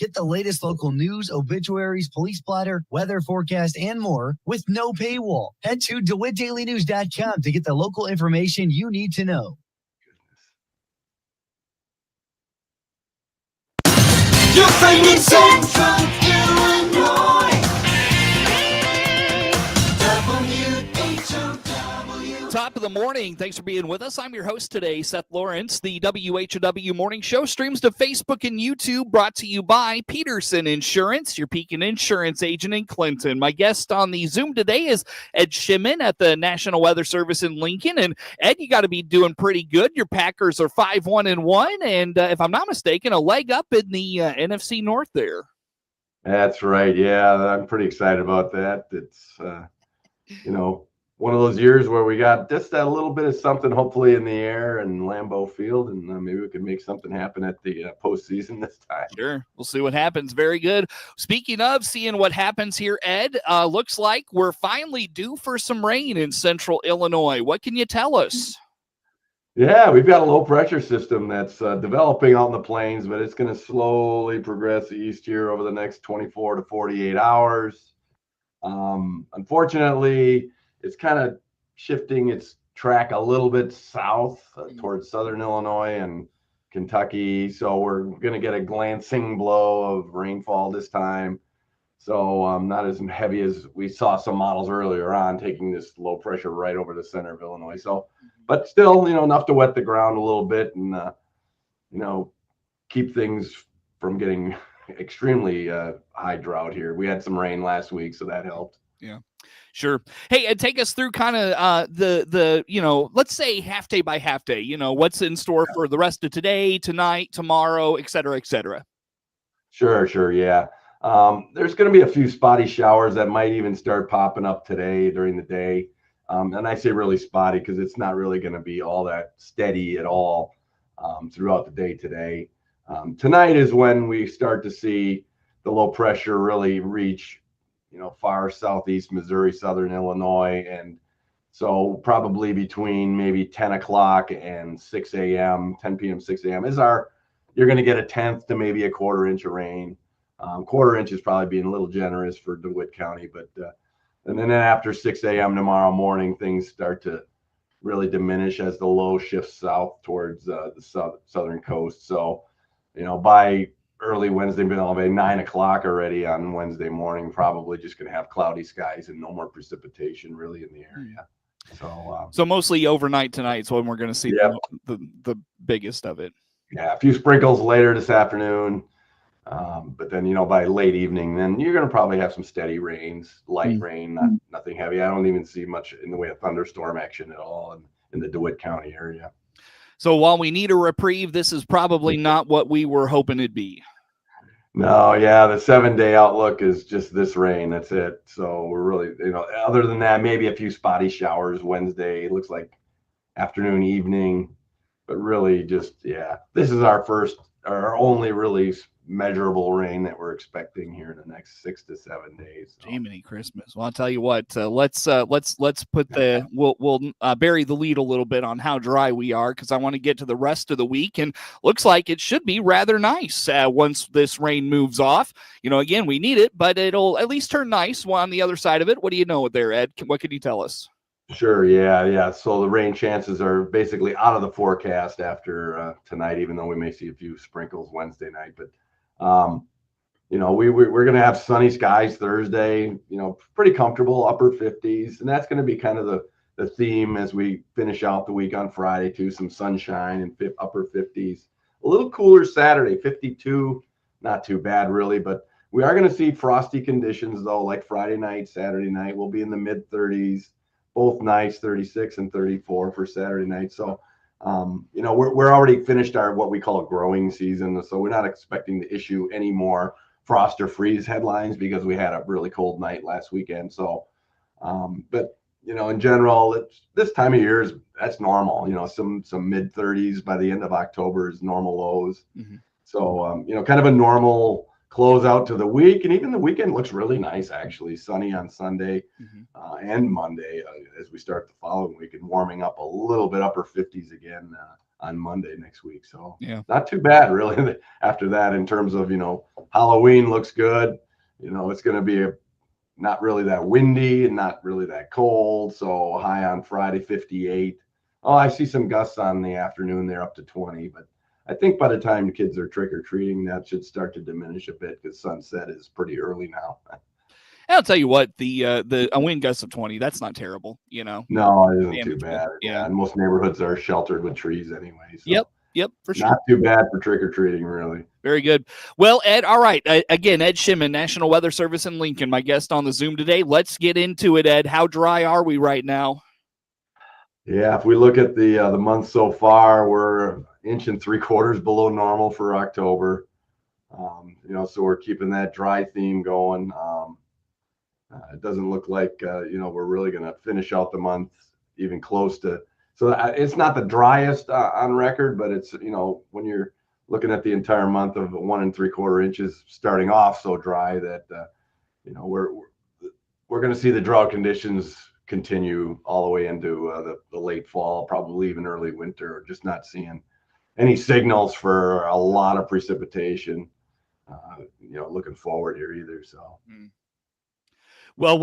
Get the latest local news, obituaries, police splatter, weather forecast, and more with no paywall. Head to DeWittDailyNews.com to get the local information you need to know. You're in Central Illinois. WHOW. Top of the morning. Thanks for being with us. I'm your host today, Seth Lawrence. The WHOW Morning Show streams to Facebook and YouTube, brought to you by Peterson Insurance, your Pekin Insurance agent in Clinton. My guest on the Zoom today is Ed Shimon at the National Weather Service in Lincoln. And Ed, you got to be doing pretty good. Your Packers are 5-1-1, and if I'm not mistaken, a leg up in the NFC North there. That's right. Yeah, I'm pretty excited about that. It's one of those years where we got just that little bit of something, hopefully, in the air and Lambeau Field, and maybe we can make something happen at the postseason this time. Sure. We'll see what happens. Very good. Speaking of seeing what happens here, Ed, looks like we're finally due for some rain in central Illinois. What can you tell us? Yeah, we've got a low-pressure system that's developing out in the plains, but it's going to slowly progress east here over the next 24 to 48 hours. Unfortunately, it's kind of shifting its track a little bit south towards southern Illinois and Kentucky. So we're going to get a glancing blow of rainfall this time. So not as heavy as we saw some models earlier on, taking this low pressure right over the center of Illinois. So, but still, enough to wet the ground a little bit and, keep things from getting extremely high drought here. We had some rain last week, so that helped. Yeah. Sure. Hey, and take us through kind of let's say half day by half day, what's in store for the rest of today, tonight, tomorrow, et cetera, et cetera. Sure. Yeah. There's going to be a few spotty showers that might even start popping up today during the day. And I say really spotty because it's not really going to be all that steady at all throughout the day today. Tonight is when we start to see the low pressure really reach far southeast Missouri, southern Illinois. And so probably between maybe 10 o'clock and 6 a.m., 10 p.m., 6 a.m. you're going to get a tenth to maybe a quarter inch of rain. Quarter inch is probably being a little generous for DeWitt County, and then after 6 a.m. tomorrow morning, things start to really diminish as the low shifts south towards the southern coast. So, by early Wednesday, by 9 o'clock already on Wednesday morning, probably just going to have cloudy skies and no more precipitation really in the area. So mostly overnight tonight is when we're going to see the biggest of it. Yeah, a few sprinkles later this afternoon. But then, by late evening, then you're going to probably have some steady rains, light rain, nothing heavy. I don't even see much in the way of thunderstorm action at all in the DeWitt County area. So while we need a reprieve, this is probably not what we were hoping it'd be. No, yeah, the 7-day outlook is just this rain. That's it. So we're really, other than that, maybe a few spotty showers Wednesday. It looks like afternoon, evening, but really just, this is our only really measurable rain that we're expecting here in the next 6 to 7 days. So. Jiminy Christmas. Well, I'll tell you what, let's put we'll bury the lead a little bit on how dry we are, because I want to get to the rest of the week, and looks like it should be rather nice once this rain moves off. Again, we need it, but it'll at least turn nice on the other side of it. What do you know there, Ed? What can you tell us? Sure. Yeah. So the rain chances are basically out of the forecast after tonight, even though we may see a few sprinkles Wednesday night. But, we're going to have sunny skies Thursday, pretty comfortable, upper 50s. And that's going to be kind of the theme as we finish out the week on Friday, too. Some sunshine and upper 50s. A little cooler Saturday, 52. Not too bad, really. But we are going to see frosty conditions, though, like Friday night, Saturday night. We'll be in the mid 30s. Both nights, 36 and 34 for Saturday night. So, we're already finished our what we call a growing season. So we're not expecting to issue any more frost or freeze headlines because we had a really cold night last weekend. So, but in general, this time of year that's normal. Some mid 30s by the end of October is normal lows. Mm-hmm. So, kind of a normal close out to the week, and even the weekend looks really nice, actually. Sunny on Sunday and Monday as we start the following week, and warming up a little bit, upper 50s again on Monday next week. So yeah, not too bad really after that in terms of, Halloween looks good. It's going to be not really that windy and not really that cold. So high on Friday, 58. Oh, I see some gusts on the afternoon. They're up to 20, but I think by the time the kids are trick-or-treating, that should start to diminish a bit because sunset is pretty early now. I'll tell you what, a wind gust of 20, that's not terrible, No, it isn't too Manageable. bad. Yeah. And most neighborhoods are sheltered with trees anyway. So Yep, for sure. not too bad for trick-or-treating, really. Very good. Well, Ed, all right. Again, Ed Shimon, National Weather Service in Lincoln, my guest on the Zoom today. Let's get into it, Ed. How dry are we right now? Yeah, if we look at the month so far, we're 1.75 inches below normal for October. So we're keeping that dry theme going. It doesn't look like we're really going to finish out the month even close to. So it's not the driest on record, but it's when you're looking at the entire month of 1.75 inches starting off so dry that we're going to see the drought conditions continue all the way into the late fall, probably even early winter. Or just not seeing any signals for a lot of precipitation. Looking forward here either. So. Well,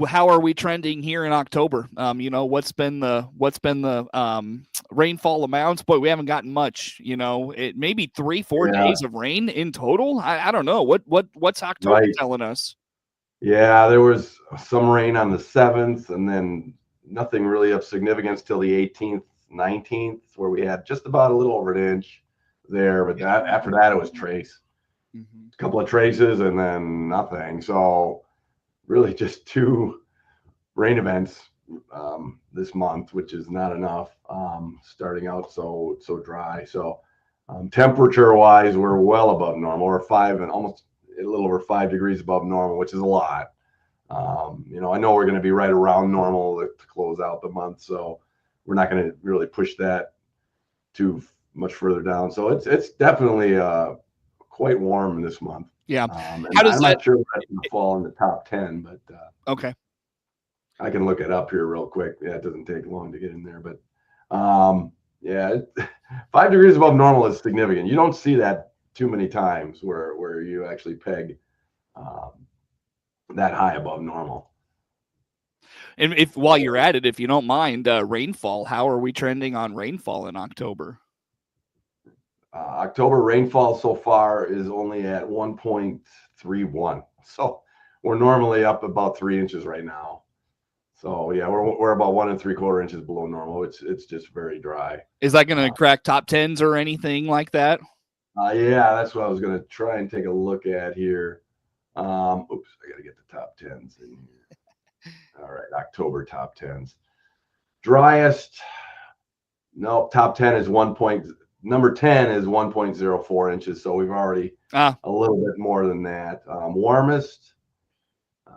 how are we trending here in October? What's been the rainfall amounts? Boy, we haven't gotten much, it maybe 3-4 days of rain in total. I don't know what's October telling us. Yeah, there was some rain on the 7th and then nothing really of significance till the 18th, 19th, where we had just about a little over an inch there. But after that, it was trace, a couple of traces and then nothing. So really just 2 rain events this month, which is not enough, starting out so dry. So temperature wise, we're well above normal. We're 5 and almost a little over 5 degrees above normal, which is a lot. I know we're going to be right around normal to close out the month, so we're not going to really push that too much further down. So it's definitely quite warm this month. Yeah. I'm not sure if that's going to fall in the top 10, but okay. I can look it up here real quick. Yeah, it doesn't take long to get in there, but 5 degrees above normal is significant. You don't see that too many times where you actually peg that high above normal. And while you're at it, if you don't mind, rainfall, how are we trending on rainfall in October? October rainfall so far is only at 1.31. So we're normally up about 3 inches right now. So yeah, we're about 1.75 inches below normal. It's just very dry. Is that going to crack top 10s or anything like that? Yeah, that's what I was going to try and take a look at here. Oops, I got to get the top 10s in here. All right, October top 10s. Driest. No, top 10 is number 10 is 1.04 inches. So we've already a little bit more than that. Warmest,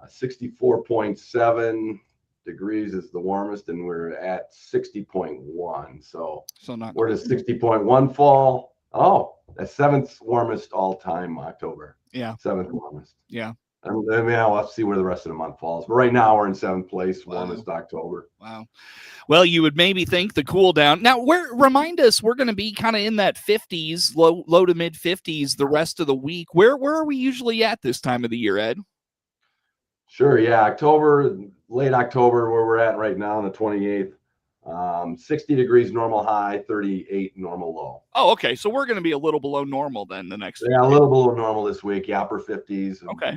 64.7 degrees is the warmest, and we're at 60.1. So not where does 60.1 fall? Oh, that's 7th warmest all time October. Yeah. 7th warmest. Yeah. And then we'll have to see where the rest of the month falls. But right now we're in 7th place, warmest October. Wow. Well, you would maybe think the cool down. Now, remind us, we're going to be kind of in that 50s, low to mid 50s the rest of the week. Where are we usually at this time of the year, Ed? Sure. Yeah. October, late October, where we're at right now on the 28th. 60 degrees normal high, 38 normal low. Oh, okay. So we're going to be a little below normal then the next week. Yeah, a little below normal this week. Yeah, upper 50s. Okay. Yeah.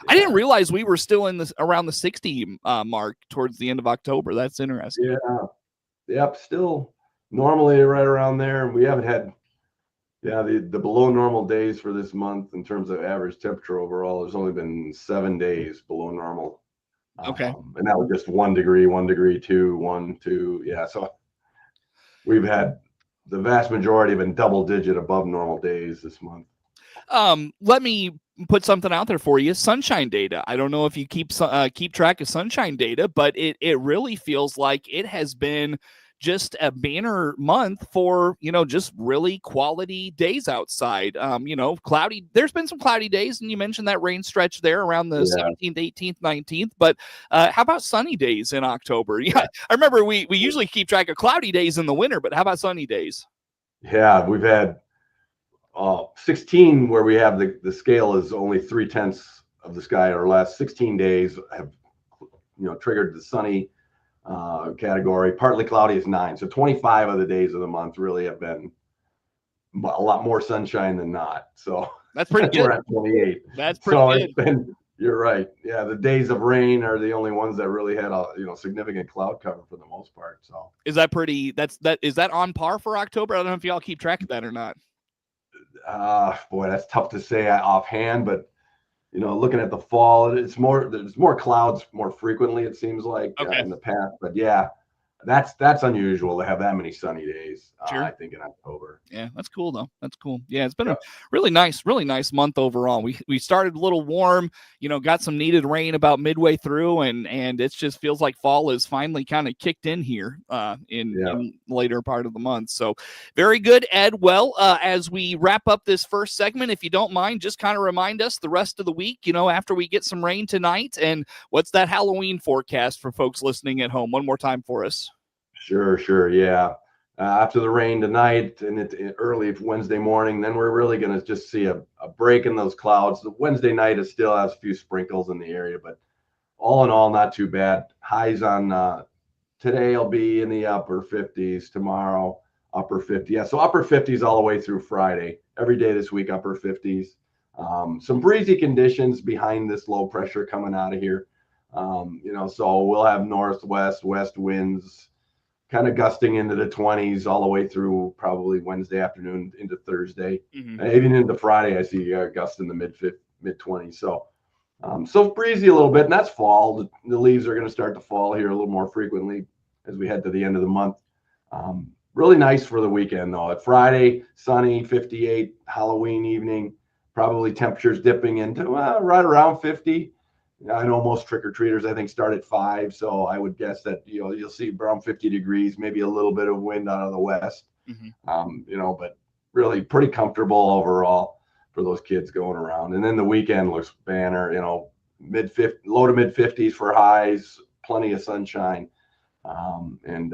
I didn't realize we were still in around the 60 mark towards the end of October. That's interesting. Yeah. Yep. Still normally right around there. We haven't had the below normal days for this month in terms of average temperature overall. There's only been 7 days below normal. Okay. And that was just 1 degree, 1 degree, 2, 1, 2. Yeah. So we've had the vast majority of been double digit above normal days this month. Let me put something out there for you. Sunshine data. I don't know if you keep track of sunshine data, but it really feels like it has been just a banner month for, just really quality days outside. Cloudy. There's been some cloudy days, and you mentioned that rain stretch there around the 17th, 18th, 19th. But how about sunny days in October? Yeah, I remember we usually keep track of cloudy days in the winter, but how about sunny days? Yeah, we've had 16 where we have the scale is only 3/10 of the sky or less. 16 days have triggered the sunny category. Partly cloudy is 9. So 25 of the days of the month really have been a lot more sunshine than not. So that's pretty good. We're at 28. That's pretty good. It's been, you're right. Yeah, the days of rain are the only ones that really had a significant cloud cover for the most part. So is that pretty? Is that on par for October? I don't know if y'all keep track of that or not. Boy, that's tough to say offhand, but looking at the fall, there's more clouds more frequently, it seems like, in the past. But yeah, that's unusual to have that many sunny days. Sure. I think in October. Yeah, that's cool though. That's cool. Yeah, it's been a really nice month overall. We started a little warm, got some needed rain about midway through, and it just feels like fall is finally kind of kicked in here in later part of the month. So very good, Ed. Well, as we wrap up this first segment, if you don't mind, just kind of remind us the rest of the week, after we get some rain tonight, and what's that Halloween forecast for folks listening at home? One more time for us. Sure. Yeah. After the rain tonight and early Wednesday morning, then we're really going to just see a break in those clouds. The Wednesday night still has a few sprinkles in the area, but all in all, not too bad. Highs on today will be in the upper 50s. Tomorrow, upper 50s. Yeah, so upper 50s all the way through Friday. Every day this week, upper 50s. Some breezy conditions behind this low pressure coming out of here. So we'll have northwest, west winds kind of gusting into the 20s all the way through probably Wednesday afternoon into Thursday. Even into Friday, I see gusts in the mid 20s. So breezy a little bit, and that's fall. The leaves are going to start to fall here a little more frequently as we head to the end of the month. Really nice for the weekend, though. At Friday, sunny, 58, Halloween evening, probably temperatures dipping into right around 50. I know most trick-or-treaters, I think, start at 5, so I would guess that you'll see around 50 degrees, maybe a little bit of wind out of the west. But really pretty comfortable overall for those kids going around. And then the weekend looks banner, low to mid 50s for highs, plenty of sunshine, and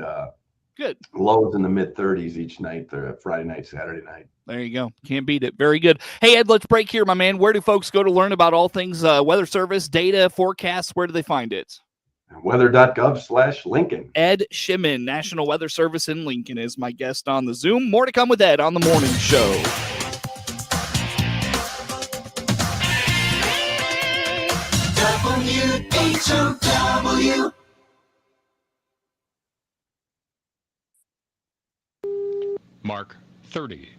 good lows in the mid 30s each night, Friday night, Saturday night. There you go. Can't beat it. Very good. Hey, Ed, let's break here, my man. Where do folks go to learn about all things weather service, data, forecasts? Where do they find it? Weather.gov/Lincoln. Ed Shimon, National Weather Service in Lincoln, is my guest on the Zoom. More to come with Ed on the morning show. WHOW. Mark 30.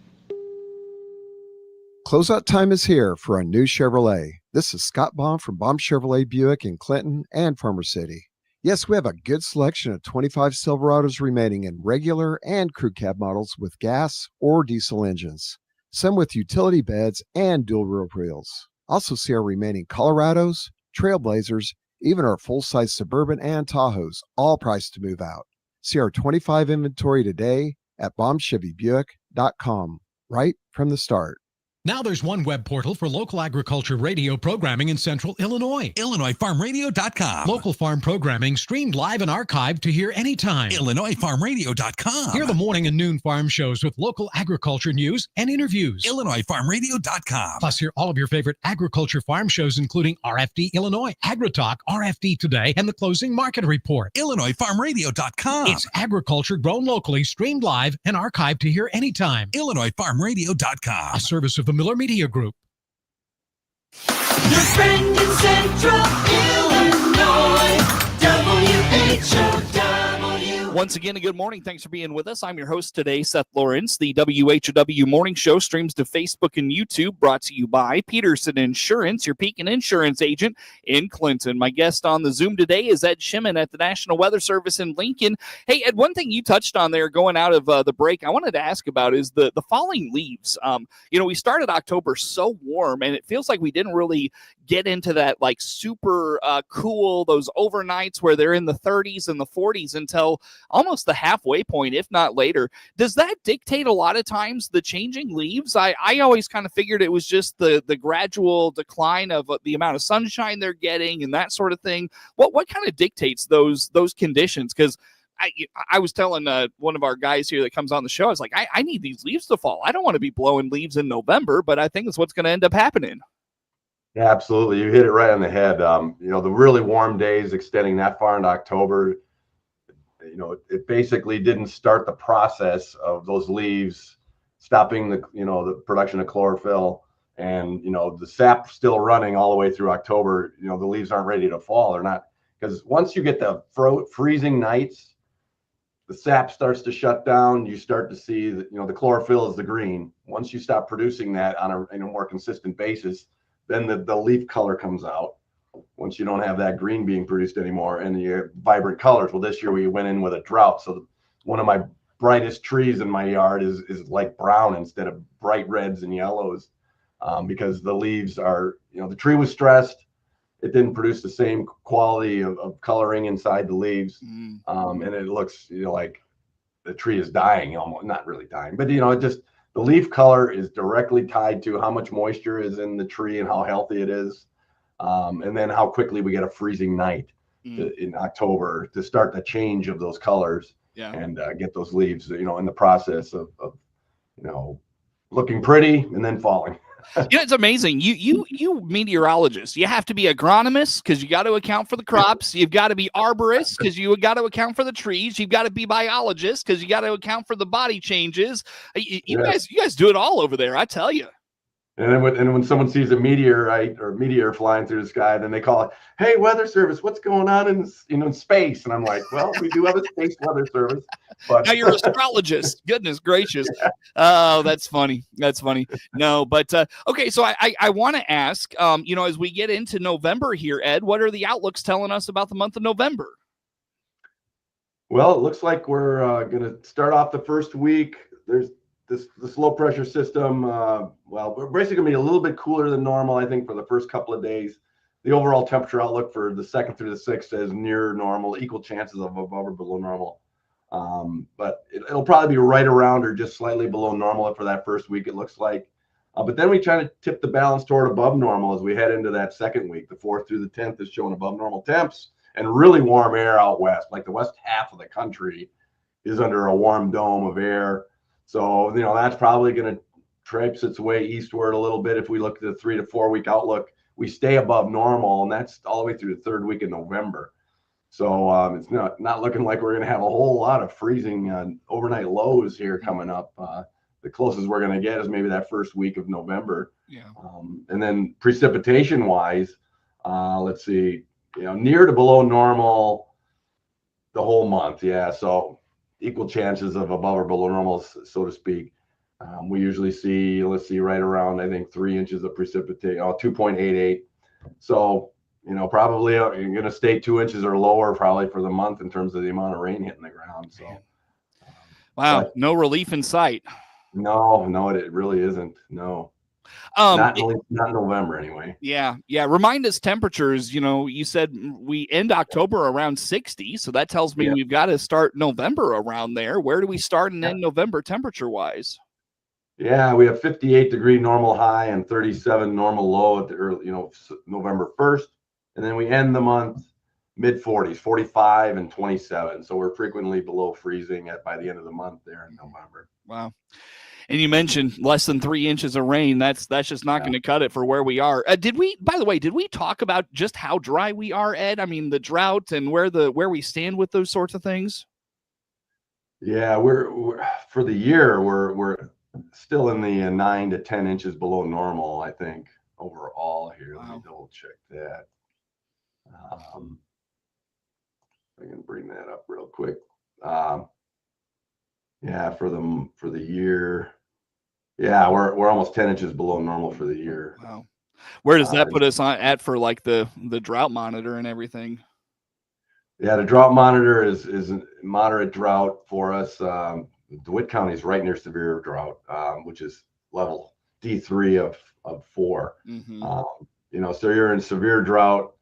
Closeout time is here for a new Chevrolet. This is Scott Baum from Baum Chevrolet Buick in Clinton and Farmer City. Yes, we have a good selection of 25 Silverados remaining in regular and crew cab models with gas or diesel engines. Some with utility beds and dual roof wheels. Also see our remaining Colorados, Trailblazers, even our full-size Suburban and Tahoes, all priced to move out. See our 25 inventory today at BaumChevyBuick.com, right from the start. Now there's one web portal for local agriculture radio programming in central Illinois. IllinoisFarmRadio.com. Local farm programming streamed live and archived to hear anytime. IllinoisFarmRadio.com. Hear the morning and noon farm shows with local agriculture news and interviews. IllinoisFarmRadio.com. Plus hear all of your favorite agriculture farm shows including RFD Illinois, AgriTalk, RFD Today, and the Closing Market Report. IllinoisFarmRadio.com. It's agriculture grown locally, streamed live, and archived to hear anytime. IllinoisFarmRadio.com. A service of the Miller Media Group. Your friend in Central Illinois, WHOW. Once again, a good morning. Thanks for being with us. I'm your host today, Seth Lawrence. The WHOW Morning Show streams to Facebook and YouTube, brought to you by Peterson Insurance, your Pekin Insurance agent in Clinton. My guest on the Zoom today is Ed Shimon at the National Weather Service in Lincoln. Hey, Ed, one thing you touched on there going out of the break I wanted to ask about is the falling leaves. We started October so warm, and it feels like we didn't really get into that like super cool, those overnights where they're in the 30s and the 40s until almost the halfway point, if not later. Does that dictate a lot of times the changing leaves? I always kind of figured it was just the gradual decline of the amount of sunshine they're getting and that sort of thing. What kind of dictates those conditions? Because I was telling one of our guys here that comes on the show, I was like, I need these leaves to fall. I don't want to be blowing leaves in November, but I think that's what's going to end up happening. Yeah, absolutely. You hit it right on the head. The really warm days extending that far into October, it basically didn't start the process of those leaves stopping the production of chlorophyll, and the sap still running all the way through October. The leaves aren't ready to fall. They're not, because once you get the freezing nights, the sap starts to shut down. You start to see that the chlorophyll is the green. Once you stop producing that on a more consistent basis, then the leaf color comes out. Once you don't have that green being produced anymore, and you have vibrant colors. Well, this year we went in with a drought, so one of my brightest trees in my yard is like brown instead of bright reds and yellows, because the leaves are, the tree was stressed. It didn't produce the same quality of coloring inside the leaves, and it looks like the tree is dying, almost not really dying, but the leaf color is directly tied to how much moisture is in the tree and how healthy it is, and then how quickly we get a freezing night in October to start the change of those colors, and get those leaves, in the process of looking pretty and then falling. It's amazing. You meteorologists, you have to be agronomists because you got to account for the crops. You've got to be arborists because you got to account for the trees. You've got to be biologists because you got to account for the body changes. You guys do it all over there, I tell you. And then when someone sees a meteor flying through the sky, then they call it, "Hey, weather service, what's going on in space?" And I'm like, "Well, we do have a space weather service." But now you're an astrologist. Goodness gracious. Oh, that's funny. That's funny. No, but okay. So I want to ask, as we get into November here, Ed, what are the outlooks telling us about the month of November? Well, it looks like we're going to start off the first week. There's this low pressure system. We're basically going to be a little bit cooler than normal, I think, for the first couple of days. The overall temperature outlook for the 2nd through the 6th says near normal, equal chances of above or below normal. But it'll probably be right around or just slightly below normal for that first week, it looks like. But then we try to tip the balance toward above normal as we head into that second week. The 4th through the 10th is showing above normal temps and really warm air out west. Like the west half of the country is under a warm dome of air. So, that's probably going to traipse its way eastward a little bit. If we look at the 3 to 4 week outlook, we stay above normal, and that's all the way through the 3rd week of November. So it's not looking like we're going to have a whole lot of freezing overnight lows here coming up. The closest we're going to get is maybe that first week of November. Yeah. And then precipitation wise, let's see, near to below normal the whole month. Yeah. So equal chances of above or below normal, so to speak. We usually see, right around, I think, 3 inches of precipitation, 2.88. So, probably you're going to stay 2 inches or lower probably for the month in terms of the amount of rain hitting the ground. So, wow, no relief in sight. No, it really isn't. No. Not in November anyway. Yeah. Remind us temperatures. You said we end October around 60, so that tells me we've got to start November around there. Where do we start and end November temperature wise? Yeah, we have 58 degree normal high and 37 normal low at the early, November 1st, and then we end the month mid 40s, 45 and 27. So we're frequently below freezing by the end of the month there in November. Wow. And you mentioned less than 3 inches of rain. That's just not going to cut it for where we are. Did we talk about just how dry we are, Ed? I mean, the drought and where we stand with those sorts of things? Yeah, we're for the year, we're still in the 9 to 10 inches below normal, I think, overall here. Wow. Let me double check that. I can bring that up real quick. Yeah, for the year, yeah, we're almost 10 inches below normal for the year. Wow. Where does that put us at for like the drought monitor and everything? Yeah, the drought monitor is a moderate drought for us. DeWitt County is right near severe drought, which is level D3 of 4. Mm-hmm. So you're in severe drought.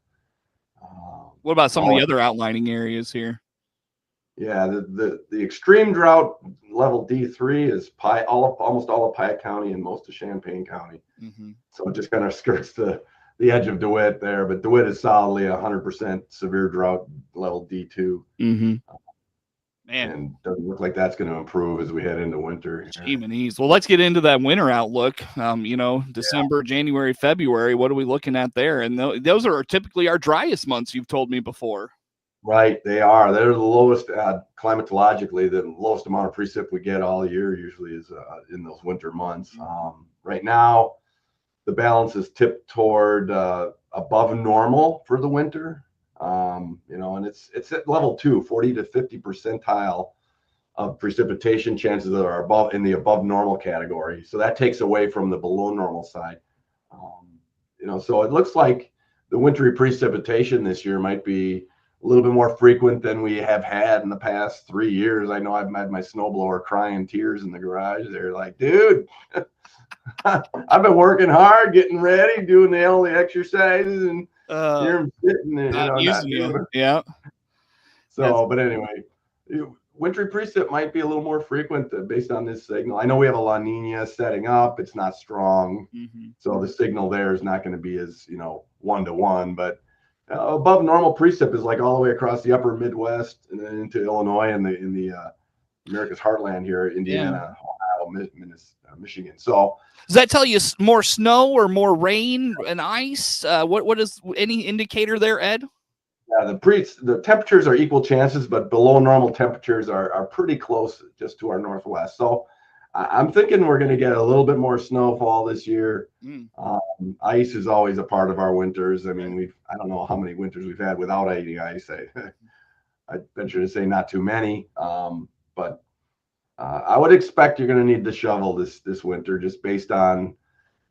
What about some of the other outlining areas here? Yeah, the extreme drought level D3 is almost all of Pike County and most of Champaign County. Mm-hmm. So it just kind of skirts the edge of DeWitt there, but DeWitt is solidly 100% severe drought level D2. Mm-hmm. Man, and doesn't look like that's going to improve as we head into winter. Jimenez. Well, let's get into that winter outlook. December, January, February. What are we looking at there? And those are typically our driest months. You've told me before. Right, they are. They're the lowest climatologically. The lowest amount of precip we get all year usually is in those winter months. Right now, the balance is tipped toward above normal for the winter. And it's at level 2, 40 to 50 percentile of precipitation chances that are above normal category. So that takes away from the below normal side. So it looks like the wintry precipitation this year might be a little bit more frequent than we have had in the past 3 years. I know I've had my snowblower crying tears in the garage. They're like, dude, I've been working hard, getting ready, doing all the exercises, and here I'm sitting and not using it. Yeah. So, but anyway, wintry precip might be a little more frequent based on this signal. I know we have a La Nina setting up. It's not strong. Mm-hmm. So the signal there is not going to be as, 1-to-1, but above normal precip is like all the way across the upper Midwest and then into Illinois and in the America's heartland here, Indiana, Ohio, Michigan. So does that tell you more snow or more rain and ice? What is any indicator there, Ed? Yeah, the temperatures are equal chances, but below normal temperatures are pretty close just to our northwest. So I'm thinking we're going to get a little bit more snowfall this year. Ice is always a part of our winters. I mean, I don't know how many winters we've had without any ice. I venture to say not too many. But I would expect you're going to need to shovel this winter just based on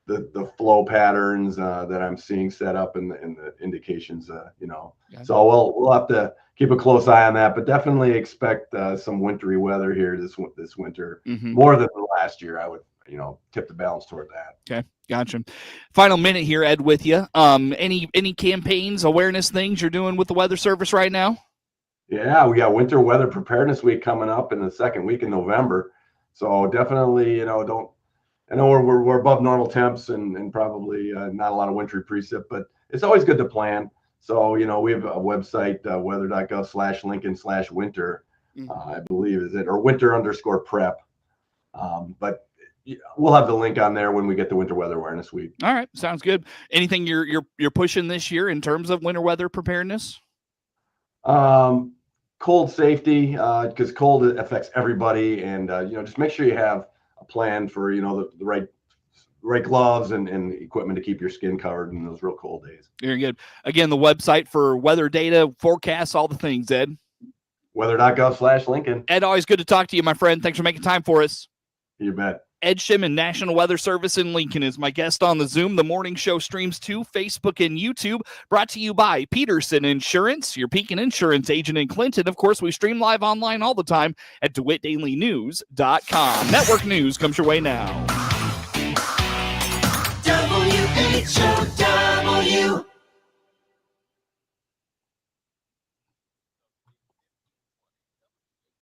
the flow patterns that I'm seeing set up in the indications. Yeah. So we'll have to keep a close eye on that, but definitely expect some wintry weather here this winter, more than last year. I would tip the balance toward that. Okay, gotcha. Final minute here, Ed, with you. Any campaigns, awareness things you're doing with the Weather Service right now? Yeah, we got Winter Weather Preparedness Week coming up in the second week in November. So definitely, I know we're above normal temps and probably not a lot of wintry precip, but it's always good to plan. So, we have a website, weather.gov/Lincoln/winter, I believe is it, or winter_prep. But we'll have the link on there when we get the Winter Weather Awareness Week. All right, sounds good. Anything you're pushing this year in terms of winter weather preparedness? Cold safety, because cold affects everybody, and just make sure you have a plan for the right gloves and equipment to keep your skin covered in those real cold days. Very good. Again, the website for weather data, forecasts, all the things, Ed. Weather.gov/Lincoln. Ed, always good to talk to you, my friend. Thanks for making time for us. You bet. Ed Shimon, National Weather Service in Lincoln, is my guest on the Zoom. The morning show streams to Facebook and YouTube, brought to you by Peterson Insurance, your Pekin Insurance agent in Clinton. Of course, we stream live online all the time at DeWittDailyNews.com. Network news comes your way now. WHOW.